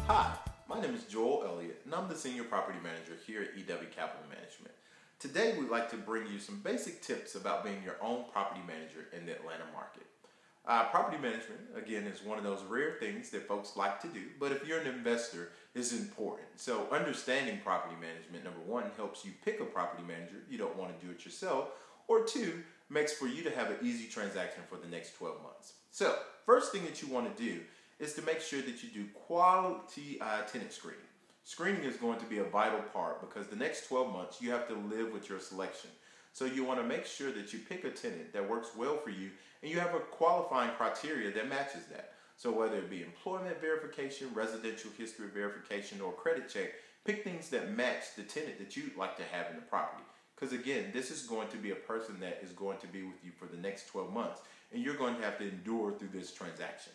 Hi, my name is Joel Elliott, and I'm the Senior Property Manager here at EW Capital Management. Today, we'd like to bring you some basic tips about being your own property manager in the Atlanta market. Property management, again, is one of those rare things that folks like to do, but if you're an investor, it's important. So understanding property management, number one, helps you pick a property manager. You don't want to do it yourself. Or two, makes for you to have an easy transaction for the next 12 months. So first thing that you want to do is to make sure that you do quality tenant screening. Screening is going to be a vital part because the next 12 months you have to live with your selection. So you want to make sure that you pick a tenant that works well for you and you have a qualifying criteria that matches that. So whether it be employment verification, residential history verification, or credit check, pick things that match the tenant that you'd like to have in the property. Because again, this is going to be a person that is going to be with you for the next 12 months and you're going to have to endure through this transaction.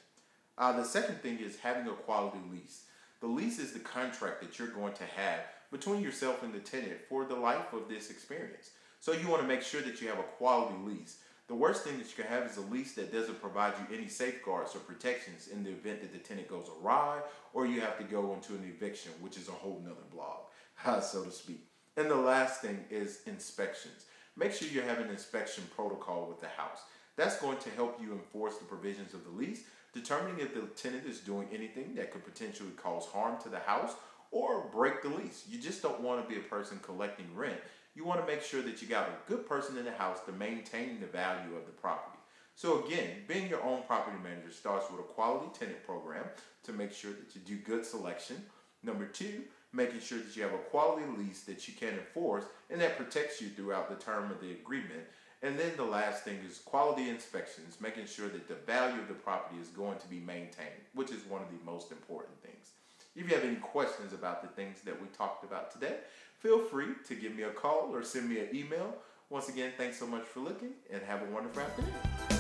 The second thing is having a quality lease. The lease is the contract that you're going to have between yourself and the tenant for the life of this experience. So you want to make sure that you have a quality lease. The worst thing that you can have is a lease that doesn't provide you any safeguards or protections in the event that the tenant goes awry or you have to go into an eviction, which is a whole nother blog, so to speak. And the last thing is inspections. Make sure you have an inspection protocol with the house. That's going to help you enforce the provisions of the lease, determining if the tenant is doing anything that could potentially cause harm to the house or break the lease. You just don't want to be a person collecting rent. You want to make sure that you got a good person in the house to maintain the value of the property. So again, being your own property manager starts with a quality tenant program to make sure that you do good selection. Number two, making sure that you have a quality lease that you can enforce and that protects you throughout the term of the agreement. And then the last thing is quality inspections, making sure that the value of the property is going to be maintained, which is one of the most important things. If you have any questions about the things that we talked about today, feel free to give me a call or send me an email. Once again, thanks so much for looking and have a wonderful afternoon.